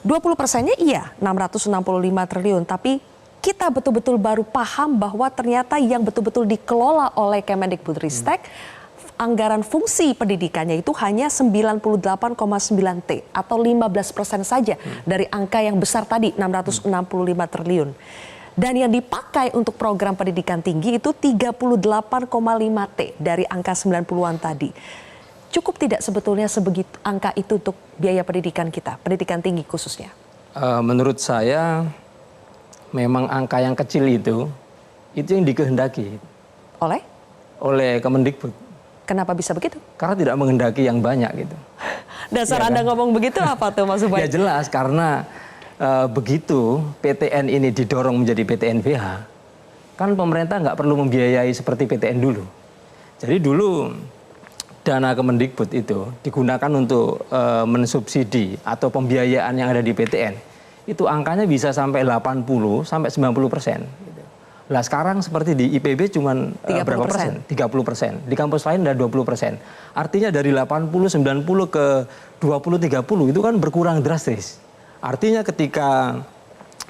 20%-nya iya 665 triliun, tapi kita betul-betul baru paham bahwa ternyata yang betul-betul dikelola oleh Kemendikbudristek anggaran fungsi pendidikannya itu hanya 98,9 T atau 15% saja dari angka yang besar tadi 665 triliun. Dan yang dipakai untuk program pendidikan tinggi itu 38,5 T dari angka 90-an tadi. Cukup tidak sebetulnya sebegitu angka itu untuk biaya pendidikan kita, pendidikan tinggi khususnya? Menurut saya memang angka yang kecil itu yang dikehendaki. Oleh Kemendikbud. Kenapa bisa begitu? Karena tidak menghendaki yang banyak gitu. Dasar Anda ngomong begitu apa tuh Mas Ubaid? Ya jelas karena begitu PTN ini didorong menjadi PTNBH, kan pemerintah nggak perlu membiayai seperti PTN dulu. Jadi dulu dana Kemendikbud itu digunakan untuk mensubsidi atau pembiayaan yang ada di PTN. Itu angkanya bisa sampai 80 sampai 90%. Lah sekarang seperti di IPB cuman berapa persen? 30%. Di kampus lain ada 20%. Artinya dari 80, 90 ke 20, 30 itu kan berkurang drastis. Artinya ketika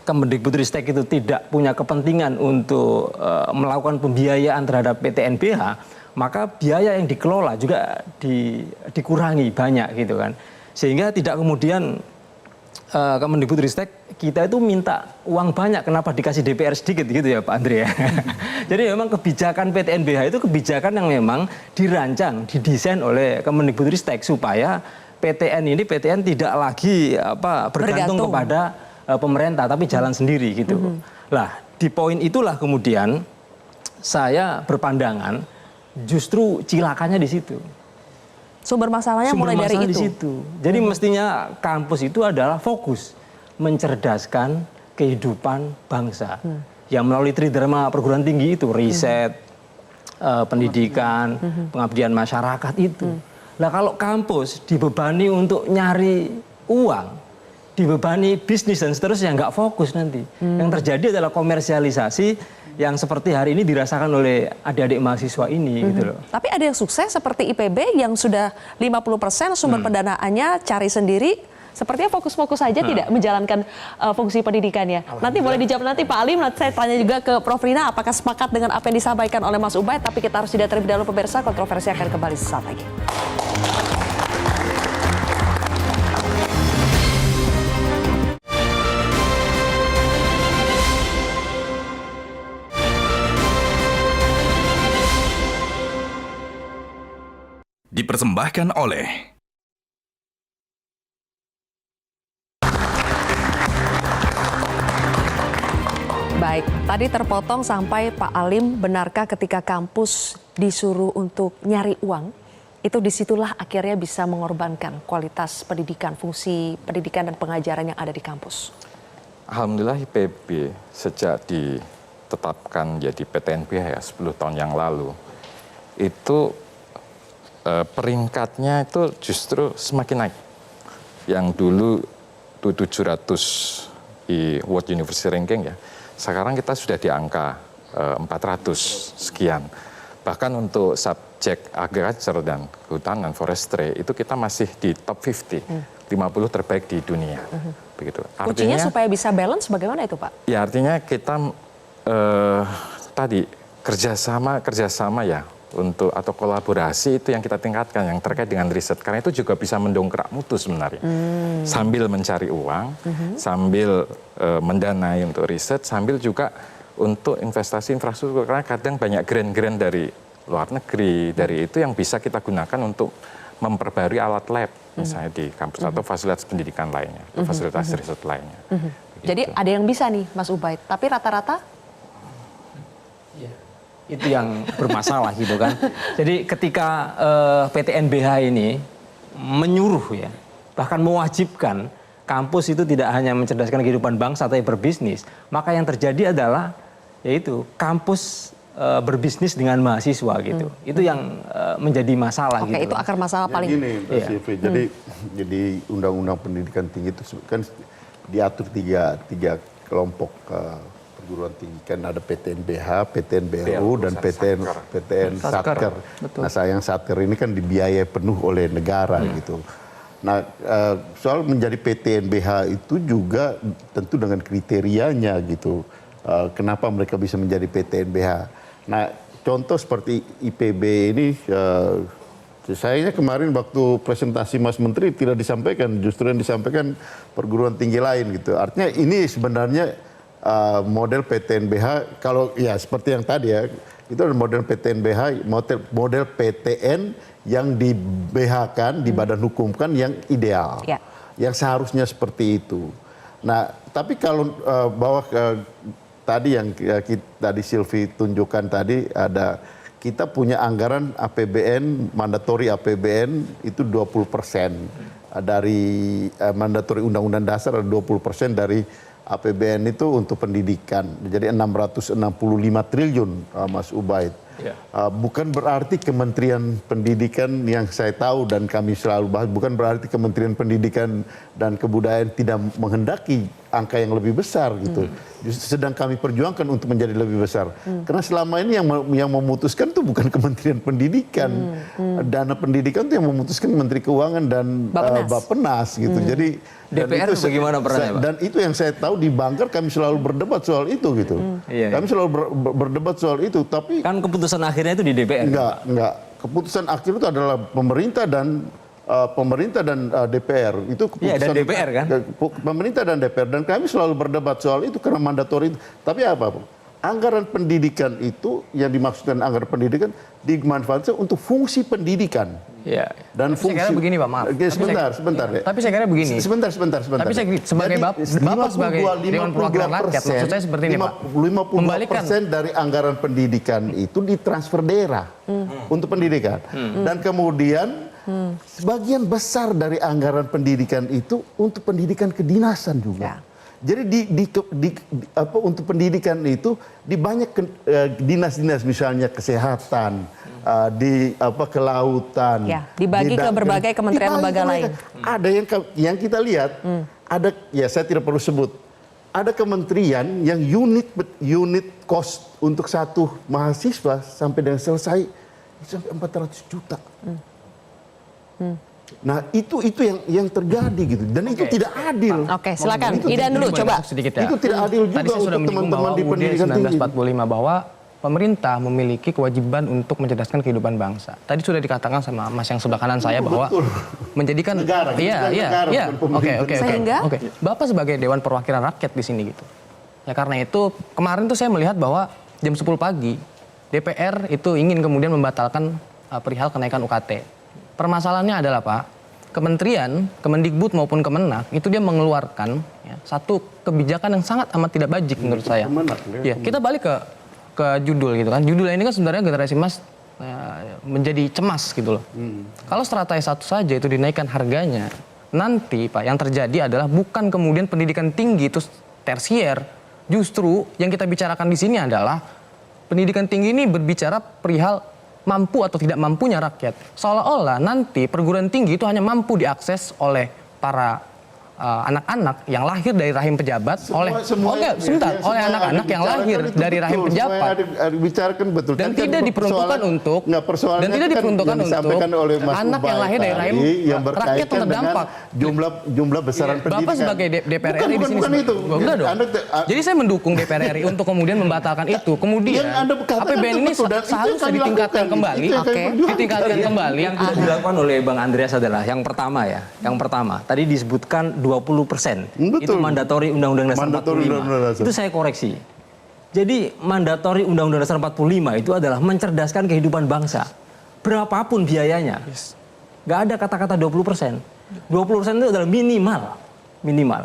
Kemendikbudristek itu tidak punya kepentingan untuk melakukan pembiayaan terhadap PTNBH, maka biaya yang dikelola juga dikurangi banyak gitu kan. Sehingga tidak kemudian Kemendikbudristek kita itu minta uang banyak, kenapa dikasih DPR sedikit gitu ya Pak Andre ya. Jadi memang kebijakan PTNBH itu kebijakan yang memang dirancang, didesain oleh Kemendikbudristek supaya PTN tidak lagi bergantung kepada pemerintah tapi jalan sendiri gitu. Lah di poin itulah kemudian saya berpandangan justru cilakannya di situ. Sumber masalahnya mulai dari itu. Di situ. Jadi mestinya kampus itu adalah fokus mencerdaskan kehidupan bangsa. Yang melalui tridharma perguruan tinggi itu riset, pendidikan, pengabdian masyarakat itu. Nah kalau kampus dibebani untuk nyari uang, dibebani bisnis dan seterusnya nggak fokus nanti. Yang terjadi adalah komersialisasi yang seperti hari ini dirasakan oleh adik-adik mahasiswa ini gitu loh. Tapi ada yang sukses seperti IPB yang sudah 50% sumber pendanaannya cari sendiri. Sepertinya fokus-fokus saja tidak menjalankan fungsi pendidikannya. Nanti boleh dijawab nanti Pak Alim. Nanti saya tanya juga ke Prof Rina apakah sepakat dengan apa yang disampaikan oleh Mas Ubaid. Tapi kita harus jeda terlebih dahulu pemirsa. Kontroversi akan kembali sesaat lagi. Dipersembahkan oleh Baik, tadi terpotong sampai Pak Alim, benarkah ketika kampus disuruh untuk nyari uang, itu disitulah akhirnya bisa mengorbankan kualitas pendidikan, fungsi pendidikan dan pengajaran yang ada di kampus? Alhamdulillah IPB sejak ditetapkan jadi PTNBH ya 10 tahun yang lalu, itu peringkatnya itu justru semakin naik. Yang dulu itu 700 di World University Ranking ya, sekarang kita sudah di angka 400 sekian. Bahkan untuk subjek agriculture dan kehutanan forestry itu kita masih di top 50, 50 terbaik di dunia. Begitu. Kuncinya supaya bisa balance bagaimana itu Pak? Ya artinya kita tadi kerjasama ya untuk atau kolaborasi itu yang kita tingkatkan yang terkait dengan riset, karena itu juga bisa mendongkrak mutu sebenarnya sambil mencari uang, sambil mendanai untuk riset, sambil juga untuk investasi infrastruktur, karena kadang banyak grant-grant dari luar negeri dari itu yang bisa kita gunakan untuk memperbarui alat lab misalnya di kampus atau fasilitas pendidikan lainnya, atau fasilitas riset lainnya. Jadi ada yang bisa nih Mas Ubaid, tapi rata-rata Itu yang bermasalah gitu kan. Jadi ketika PTNBH ini menyuruh ya, bahkan mewajibkan kampus itu tidak hanya mencerdaskan kehidupan bangsa tapi berbisnis, maka yang terjadi adalah yaitu kampus berbisnis dengan mahasiswa gitu. Itu yang menjadi masalah. Oke, gitu. itu akar masalah Ya, paling. gini, jadi Undang-Undang Pendidikan Tinggi itu kan diatur tiga kelompok perguruan tinggi, kan ada PTNBH, PTNBU dan PTN Satker. Nah, sayang Satker ini kan dibiayai penuh oleh negara gitu. Nah, soal menjadi PTNBH itu juga tentu dengan kriterianya gitu. Kenapa mereka bisa menjadi PTNBH? Nah, contoh seperti IPB ini, sayangnya kemarin waktu presentasi Mas Menteri tidak disampaikan, justru yang disampaikan perguruan tinggi lain gitu. Artinya ini sebenarnya model PTNBH, kalau ya seperti yang tadi ya, itu adalah model PTNBH, model PTN yang di BH-kan, di badan hukum kan yang ideal, yang seharusnya seperti itu. Nah, tapi kalau bahwa tadi yang tadi Silvi tunjukkan tadi, ada kita punya anggaran APBN, mandatori APBN itu 20%. Dari mandatori Undang-Undang Dasar ada 20% dari APBN itu untuk pendidikan. Jadi 665 triliun, Mas Ubaid. Bukan berarti Kementerian Pendidikan yang saya tahu dan kami selalu bahas, bukan berarti Kementerian Pendidikan dan Kebudayaan tidak menghendaki angka yang lebih besar gitu. Justru sedang kami perjuangkan untuk menjadi lebih besar. Karena selama ini yang memutuskan itu bukan Kementerian Pendidikan. Dana pendidikan itu yang memutuskan Menteri Keuangan dan Bappenas gitu. Jadi DPR itu bagaimana perannya, Pak? Dan itu yang saya tahu di Banggar kami selalu berdebat soal itu gitu. Kami selalu berdebat soal itu, tapi kan keputusan akhirnya itu di DPR. Enggak. Keputusan akhir itu adalah pemerintah dan DPR. Itu keputusan dan DPR kan? Pemerintah dan DPR, dan kami selalu berdebat soal itu karena mandatori itu. Tapi apa? Anggaran pendidikan itu yang dimaksudkan anggaran pendidikan dimanfaatkan untuk fungsi pendidikan. Dan fungsi. Saya kira begini Pak, maaf. Sebentar. Tapi saya kira begini. Sebentar. Tapi saya sebagai Bapak sebagai Dewan Perwakilan Rakyat, maksud saya seperti ini Pak. 52% dari anggaran pendidikan itu ditransfer daerah untuk pendidikan. Dan kemudian sebagian besar dari anggaran pendidikan itu untuk pendidikan kedinasan juga. Jadi untuk pendidikan itu di banyak dinas-dinas, misalnya kesehatan, di kelautan, dibagi ke berbagai kementerian lembaga lain. Ada yang kita lihat, ada, ya saya tidak perlu sebut, ada kementerian yang unit cost untuk satu mahasiswa sampai dengan selesai sampai 400 juta. Nah itu yang terjadi gitu, dan itu tidak adil. Oke, silakan. Idan dulu coba. Sedikit ya. Itu tidak adil juga Tadi saya sudah untuk menyinggung teman-teman bahwa di UUD pendidikan tinggi. 1945 bahwa pemerintah memiliki kewajiban untuk mencerdaskan kehidupan bangsa. Tadi sudah dikatakan sama Mas yang sebelah kanan saya bahwa menjadikan negara, Oke. Bapak sebagai Dewan Perwakilan Rakyat di sini gitu. Ya karena itu kemarin tuh saya melihat bahwa jam 10 pagi DPR itu ingin kemudian membatalkan perihal kenaikan UKT. Permasalahannya adalah Pak, Kementerian, Kemendikbud maupun Kemenak itu dia mengeluarkan satu kebijakan yang sangat amat tidak bajik menurut saya. Ya, kita balik ke judul gitu kan. Judul ini kan sebenarnya generasi emas menjadi cemas gitu loh. Kalau Stratai 1 saja itu dinaikkan harganya, nanti Pak yang terjadi adalah bukan kemudian pendidikan tinggi itu tersier, justru yang kita bicarakan di sini adalah pendidikan tinggi ini berbicara perihal mampu atau tidak mampunya rakyat. Seolah-olah nanti perguruan tinggi itu hanya mampu diakses oleh para anak-anak yang lahir dari rahim pejabat oleh anak-anak yang lahir dari rahim pejabat Bicarakan betul. dan tidak diperuntukkan untuk anak yang lahir dari rahim rakyat yang terdampak. Jumlah besaran pendidikan. Bapak sebagai DPR RI di sini. Bukan itu. Jadi saya mendukung DPR RI untuk kemudian membatalkan itu. Kemudian APBN ini seharusnya ditingkatkan kembali. Ditingkatkan kembali. Yang tidak dilakukan oleh Bang Andreas adalah yang pertama ya. Yang pertama tadi disebutkan 20%. Itu mandatori Undang-Undang Dasar 45. Itu saya koreksi. Jadi mandatori Undang-Undang Dasar 45 itu adalah mencerdaskan kehidupan bangsa. Berapapun biayanya. Nggak ada kata-kata 20%. 20% itu adalah minimal.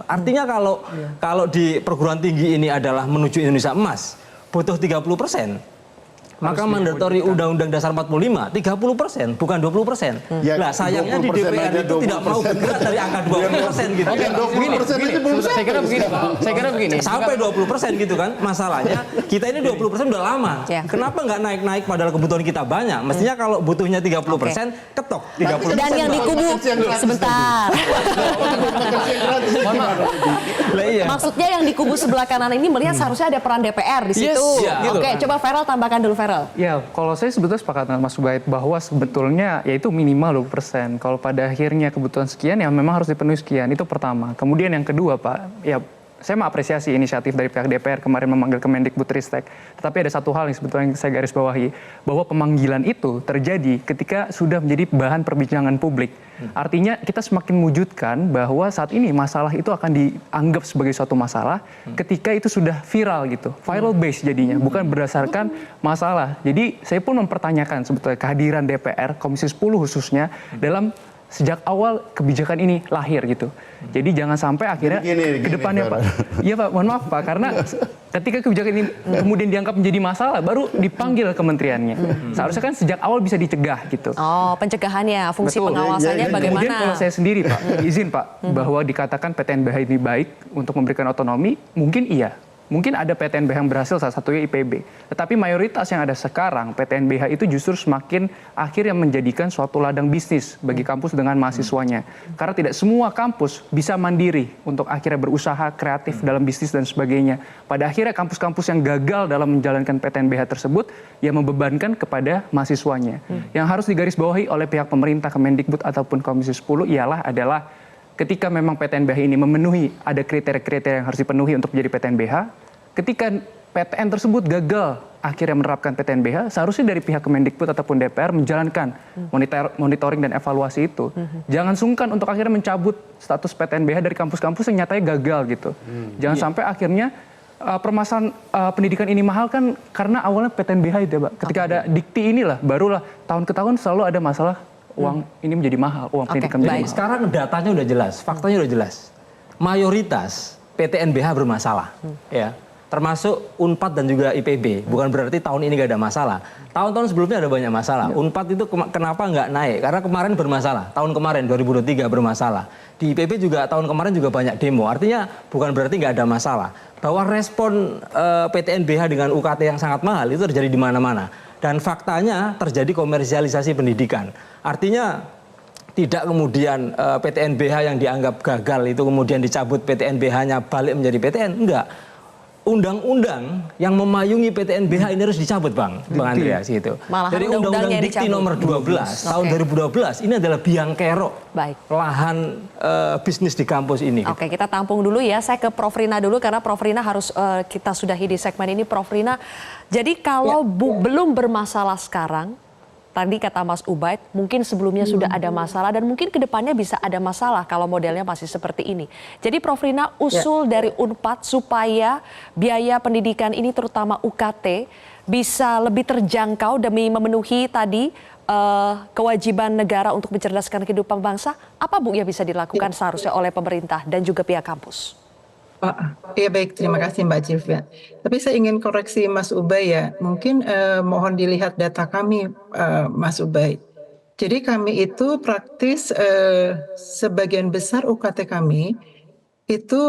Artinya kalau di perguruan tinggi ini adalah menuju Indonesia emas, butuh 30%. Maka mandatori Undang-Undang Dasar 45, 30%, bukan 20%. Nah, sayangnya di DPR itu tidak mau bergerak dari angka 20% gitu. Oke, 20% saya kira begini, Pak. Saya kira begini. Sampai 20% gitu kan. Masalahnya kita ini 20% udah lama. Kenapa nggak naik-naik padahal kebutuhan kita banyak? Mestinya kalau butuhnya 30%, ketok 30%. Dan yang di kubu sebentar. Maksudnya yang di kubu sebelah kanan ini melihat seharusnya ada peran DPR di situ. Oke, coba Feral tambahkan dulu Feral. Ya, kalau saya sebetulnya sepakat dengan Mas Ubaid bahwa sebetulnya yaitu minimal 20%. Kalau pada akhirnya kebutuhan sekian ya memang harus dipenuhi sekian. Itu pertama. Kemudian yang kedua Pak, ya saya mengapresiasi inisiatif dari pihak DPR kemarin memanggil Kemendikbudristek. Tetapi ada satu hal yang sebetulnya saya garis bawahi, bahwa pemanggilan itu terjadi ketika sudah menjadi bahan perbincangan publik. Artinya kita semakin mewujudkan bahwa saat ini masalah itu akan dianggap sebagai suatu masalah ketika itu sudah viral gitu. Viral base jadinya, bukan berdasarkan masalah. Jadi saya pun mempertanyakan sebetulnya kehadiran DPR, Komisi 10 khususnya, dalam sejak awal kebijakan ini lahir gitu. Jadi jangan sampai akhirnya ke depannya Pak. Iya Pak, mohon maaf Pak, karena ketika kebijakan ini kemudian dianggap menjadi masalah baru dipanggil kementeriannya. Seharusnya kan sejak awal bisa dicegah gitu. Oh, pencegahannya, fungsi pengawasannya bagaimana? Kemudian kalau saya sendiri Pak, izin Pak, bahwa dikatakan PTNBH ini baik untuk memberikan otonomi, mungkin iya. Mungkin ada PTNBH yang berhasil, salah satunya IPB. Tetapi mayoritas yang ada sekarang, PTNBH itu justru semakin akhirnya menjadikan suatu ladang bisnis bagi kampus dengan mahasiswanya. Karena tidak semua kampus bisa mandiri untuk akhirnya berusaha kreatif dalam bisnis dan sebagainya. Pada akhirnya kampus-kampus yang gagal dalam menjalankan PTNBH tersebut, ya membebankan kepada mahasiswanya. Yang harus digarisbawahi oleh pihak pemerintah, Kemendikbud ataupun Komisi 10 adalah ketika memang PTNBH ini memenuhi, ada kriteria-kriteria yang harus dipenuhi untuk menjadi PTNBH, ketika PTN tersebut gagal akhirnya menerapkan PTNBH, seharusnya dari pihak Kemendikbud ataupun DPR menjalankan monitoring dan evaluasi itu. Jangan sungkan untuk akhirnya mencabut status PTNBH dari kampus-kampus yang nyatanya gagal gitu. Jangan sampai akhirnya permasalahan pendidikan ini mahal kan karena awalnya PTNBH itu ya Pak. Ketika ada dikti inilah, barulah tahun ke tahun selalu ada masalah uang ini menjadi mahal, uang pendidikan menjadi mahal. Sekarang datanya udah jelas, faktanya udah jelas. Mayoritas PTNBH bermasalah, ya. Termasuk UNPAD dan juga IPB. Bukan berarti tahun ini nggak ada masalah. Tahun-tahun sebelumnya ada banyak masalah. UNPAD itu kenapa nggak naik? Karena kemarin bermasalah. Tahun kemarin 2023 bermasalah. Di IPB juga tahun kemarin juga banyak demo. Artinya bukan berarti nggak ada masalah. Bahwa respon PTNBH dengan UKT yang sangat mahal itu terjadi di mana-mana. Dan faktanya terjadi komersialisasi pendidikan. Artinya tidak kemudian PTNBH yang dianggap gagal itu kemudian dicabut, PTNBH-nya balik menjadi PTN, enggak. Undang-undang yang memayungi PTNBH ini harus dicabut, Bang Andreas gitu. Malahan Jadi Undang-Undang Dikti nomor 12 tahun 2012 ini adalah biang kerok lahan bisnis di kampus ini. Oke, kita tampung dulu ya. Saya ke Prof Rina dulu karena Prof Rina harus kita sudahi di segmen ini. Prof Rina, jadi kalau belum bermasalah sekarang, tadi kata Mas Ubaid, mungkin sebelumnya sudah ada masalah dan mungkin kedepannya bisa ada masalah kalau modelnya masih seperti ini. Jadi Prof Rina, usul dari Unpad supaya biaya pendidikan ini terutama UKT bisa lebih terjangkau demi memenuhi tadi kewajiban negara untuk mencerdaskan kehidupan bangsa, apa Bu yang bisa dilakukan seharusnya oleh pemerintah dan juga pihak kampus? Ya baik, terima kasih Mbak Cilvia. Tapi saya ingin koreksi Mas Ubay ya. Mungkin mohon dilihat data kami Mas Ubay. Jadi kami itu praktis sebagian besar UKT kami itu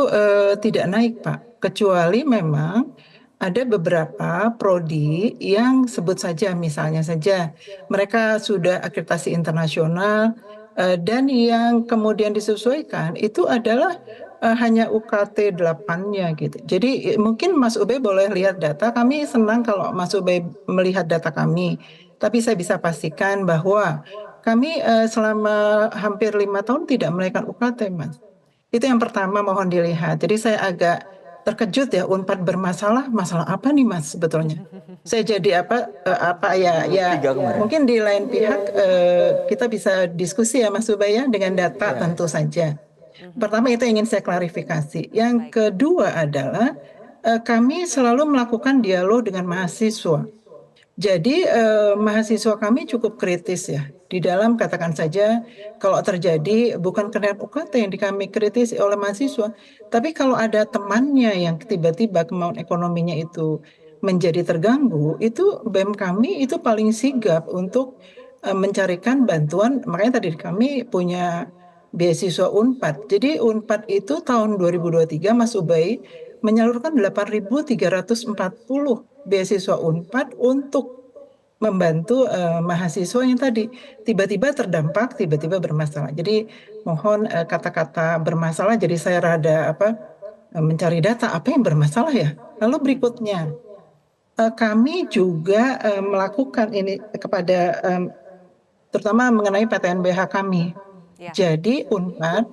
tidak naik Pak. Kecuali memang ada beberapa prodi yang sebut saja misalnya saja mereka sudah akreditasi internasional dan yang kemudian disesuaikan itu adalah hanya UKT 8-nya gitu. Jadi mungkin Mas Ubay boleh lihat data. Kami senang kalau Mas Ubay melihat data kami. Tapi saya bisa pastikan bahwa kami selama hampir 5 tahun tidak menaikkan UKT, Mas. Itu yang pertama mohon dilihat. Jadi saya agak terkejut ya, Unpad bermasalah. Masalah apa nih Mas sebetulnya? Saya jadi mungkin di lain pihak kita bisa diskusi ya Mas Ubay ya dengan data tentu saja. Pertama itu ingin saya klarifikasi. Yang kedua adalah kami selalu melakukan dialog dengan mahasiswa. Jadi mahasiswa kami cukup kritis ya. Di dalam katakan saja kalau terjadi bukan kenaikan UKT yang kami kritisi oleh mahasiswa, tapi kalau ada temannya yang tiba-tiba kemauan ekonominya itu menjadi terganggu, itu BEM kami itu paling sigap untuk mencarikan bantuan. Makanya tadi kami punya beasiswa Unpad. Jadi Unpad itu tahun 2023 Mas Ubay menyalurkan 8.340 beasiswa Unpad untuk membantu mahasiswa yang tadi tiba-tiba terdampak, tiba-tiba bermasalah. Jadi mohon kata-kata bermasalah jadi saya rada mencari data apa yang bermasalah ya. Lalu berikutnya kami juga melakukan ini kepada terutama mengenai PTNBH kami. Jadi Unpad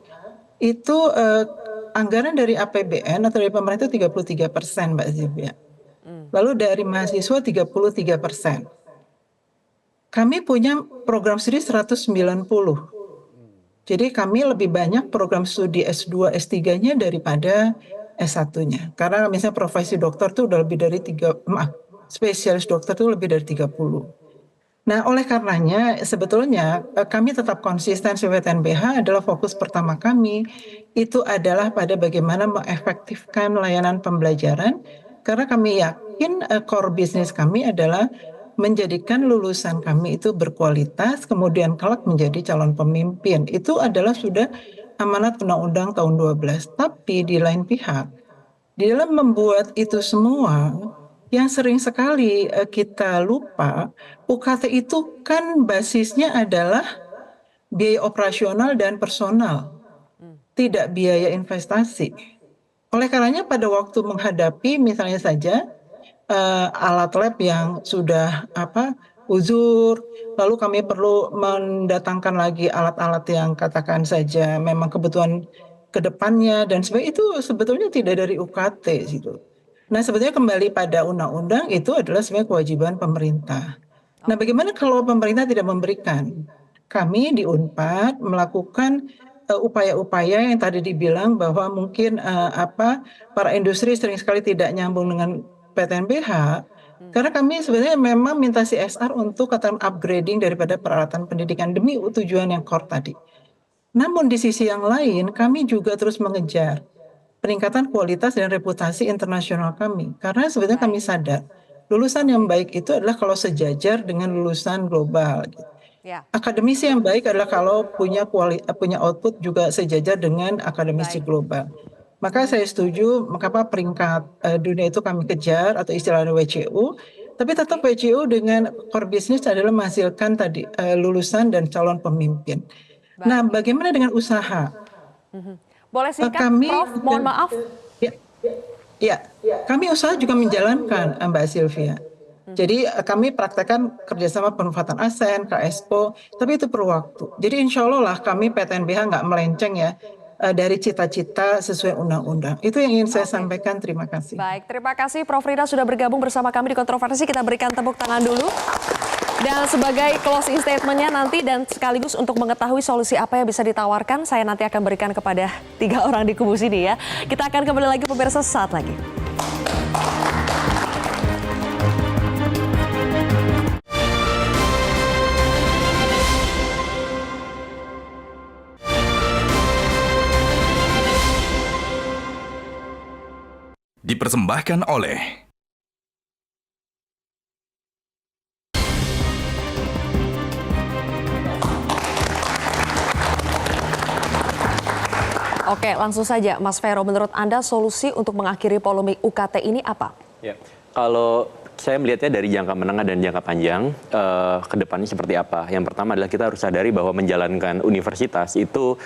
itu anggaran dari APBN atau dari pemerintah itu 33% Mbak Zibia. Lalu dari mahasiswa 33%. Kami punya program studi 190. Jadi kami lebih banyak program studi S2, S3-nya daripada S1-nya. Karena misalnya profesi dokter itu udah lebih dari spesialis dokter itu lebih dari 30. Nah, oleh karenanya sebetulnya kami tetap konsisten PTNBH adalah fokus pertama kami itu adalah pada bagaimana mengefektifkan layanan pembelajaran karena kami yakin core bisnis kami adalah menjadikan lulusan kami itu berkualitas kemudian kelak menjadi calon pemimpin. Itu adalah sudah amanat undang-undang tahun 12. Tapi di lain pihak di dalam membuat itu semua yang sering sekali kita lupa, UKT itu kan basisnya adalah biaya operasional dan personal, tidak biaya investasi. Oleh karenanya pada waktu menghadapi misalnya saja alat lab yang sudah uzur, lalu kami perlu mendatangkan lagi alat-alat yang katakan saja memang kebutuhan kedepannya dan sebagainya itu sebetulnya tidak dari UKT gitu. Nah sebetulnya kembali pada undang-undang itu adalah sebenarnya kewajiban pemerintah. Nah bagaimana kalau pemerintah tidak memberikan? Kami di Unpad melakukan upaya-upaya yang tadi dibilang bahwa mungkin para industri sering sekali tidak nyambung dengan PTNBH. Karena kami sebenarnya memang minta CSR untuk katakan upgrading daripada peralatan pendidikan demi tujuan yang core tadi. Namun di sisi yang lain kami juga terus mengejar peningkatan kualitas dan reputasi internasional kami. Karena sebenarnya kami sadar, lulusan yang baik itu adalah kalau sejajar dengan lulusan global. Akademisi yang baik adalah kalau punya output juga sejajar dengan akademisi global. Maka saya setuju, mengapa peringkat dunia itu kami kejar atau istilahnya WCU, tapi tetap WCU dengan core business adalah menghasilkan tadi lulusan dan calon pemimpin. Nah, bagaimana dengan usaha? Boleh singkat, Kami Prof, mohon maaf. Ya, kami usaha juga menjalankan, Mbak Sylvia. Jadi kami praktekkan kerjasama pemanfaatan aset, KSPO, tapi itu perlu waktu. Jadi insya Allah lah kami PTNBH nggak melenceng ya dari cita-cita sesuai undang-undang. Itu yang ingin saya sampaikan. Terima kasih. Baik, terima kasih Prof Rida sudah bergabung bersama kami di Kontroversi. Kita berikan tepuk tangan dulu. Dan sebagai closing statement-nya nanti dan sekaligus untuk mengetahui solusi apa yang bisa ditawarkan, saya nanti akan berikan kepada 3 orang di kubu sini ya. Kita akan kembali lagi pemirsa sesaat lagi. Dipersembahkan oleh Oke, langsung saja Mas Vero, menurut Anda solusi untuk mengakhiri polemik UKT ini apa? Ya, kalau saya melihatnya dari jangka menengah dan jangka panjang, ke depannya seperti apa. Yang pertama adalah kita harus sadari bahwa menjalankan universitas itu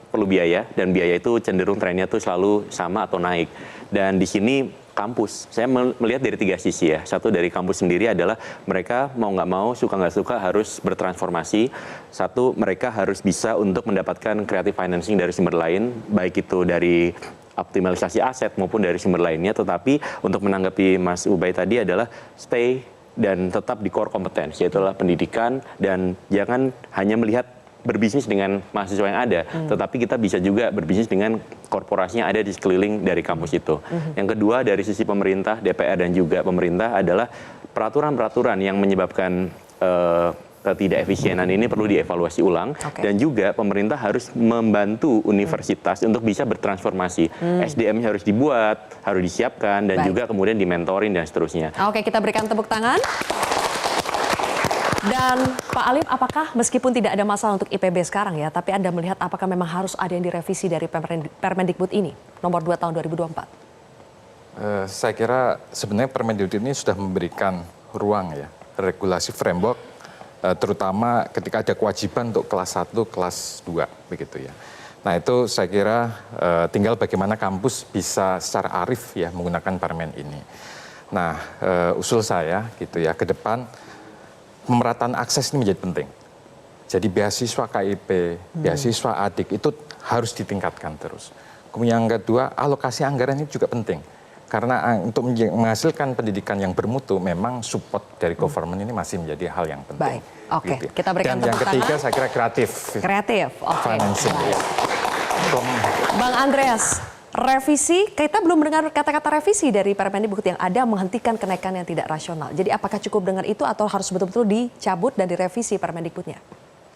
perlu biaya, dan biaya itu cenderung trennya tuh selalu sama atau naik. Dan di sini kampus, saya melihat dari 3 sisi ya. Satu, dari kampus sendiri adalah mereka mau nggak mau, suka nggak suka harus bertransformasi. Satu, mereka harus bisa untuk mendapatkan creative financing dari sumber lain, baik itu dari optimalisasi aset maupun dari sumber lainnya. Tetapi untuk menanggapi Mas Ubay tadi adalah stay dan tetap di core competence, yaitu pendidikan, dan jangan hanya melihat berbisnis dengan mahasiswa yang ada, tetapi kita bisa juga berbisnis dengan korporasi yang ada di sekeliling dari kampus itu. Yang kedua, dari sisi pemerintah, DPR dan juga pemerintah adalah peraturan-peraturan yang menyebabkan tidak efisienan ini perlu dievaluasi ulang, dan juga pemerintah harus membantu universitas untuk bisa bertransformasi. SDM-nya harus dibuat, harus disiapkan, dan juga kemudian dimentorin dan seterusnya. Oke, kita berikan tepuk tangan. Dan Pak Alim, apakah meskipun tidak ada masalah untuk IPB sekarang ya, tapi Anda melihat apakah memang harus ada yang direvisi dari Permendikbud ini, nomor 2 tahun 2024? Saya kira sebenarnya Permendikbud ini sudah memberikan ruang ya, regulasi framework, terutama ketika ada kewajiban untuk kelas 1, kelas 2, begitu ya. Nah itu saya kira tinggal bagaimana kampus bisa secara arif ya menggunakan Permen ini. Nah usul saya gitu ya, ke depan pemerataan akses ini menjadi penting. Jadi beasiswa KIP, beasiswa adik itu harus ditingkatkan terus. Kemudian yang kedua, alokasi anggaran ini juga penting. Karena untuk menghasilkan pendidikan yang bermutu, memang support dari government ini masih menjadi hal yang penting. Baik, oke. Gitu. Kita berikan Dan yang ketiga saya kira kreatif. Kreatif, oke. Financing. Bang Andreas, revisi, kita belum mendengar kata-kata revisi dari Permendikbud yang ada menghentikan kenaikan yang tidak rasional. Jadi apakah cukup dengan itu atau harus betul-betul dicabut dan direvisi Permendikbudnya?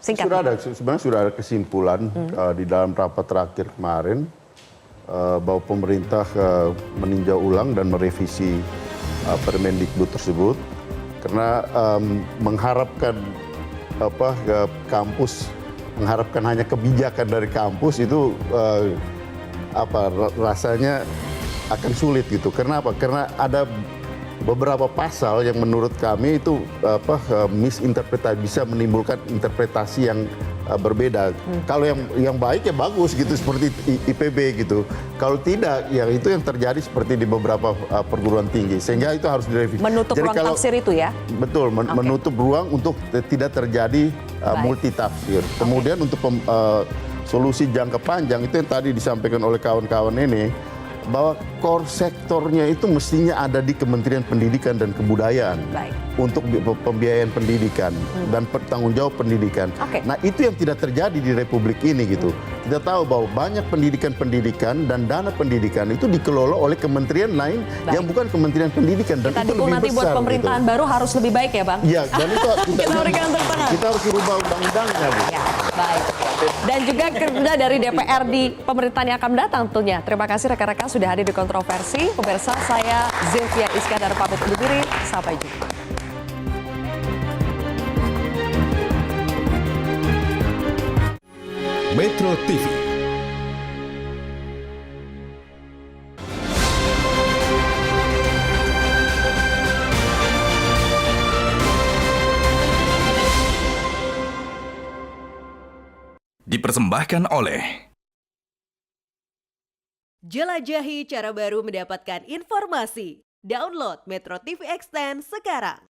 Singkat. Sebenarnya sudah ada kesimpulan di dalam rapat terakhir kemarin bahwa pemerintah meninjau ulang dan merevisi Permendikbud tersebut karena mengharapkan kampus, mengharapkan hanya kebijakan dari kampus itu rasanya akan sulit gitu. Kenapa? Karena ada beberapa pasal yang menurut kami itu misinterpretasi, bisa menimbulkan interpretasi yang berbeda. Kalau yang baik ya bagus gitu, seperti IPB gitu. Kalau tidak, ya itu yang terjadi seperti di beberapa perguruan tinggi. Sehingga itu harus direvisi. Menutup ruang tafsir itu ya? Betul, menutup ruang untuk tidak terjadi multitafsir. Kemudian untuk solusi jangka panjang itu yang tadi disampaikan oleh kawan-kawan ini, bahwa core sektornya itu mestinya ada di Kementerian Pendidikan dan Kebudayaan. Baik. Untuk pembiayaan pendidikan dan bertanggung jawab pendidikan. Nah itu yang tidak terjadi di Republik ini gitu. Kita tahu bahwa banyak pendidikan dan dana pendidikan itu dikelola oleh kementerian lain yang bukan Kementerian Pendidikan, dan kita itu dukung lebih nanti besar. Buat pemerintahan baru harus lebih baik ya Bang? Iya, dan itu kita harus merubah undang-undangnya. Ya, baik. Dan juga kerja dari DPR di pemerintahan yang akan datang tentunya. Terima kasih rekan-rekan sudah hadir di Kontroversi. Pemirsa, saya Zilvia Iskandar pamit undur diri. Sampai jumpa. Metro TV. Dipersembahkan oleh Jelajahi cara baru mendapatkan informasi. Download Metro TV Extend sekarang.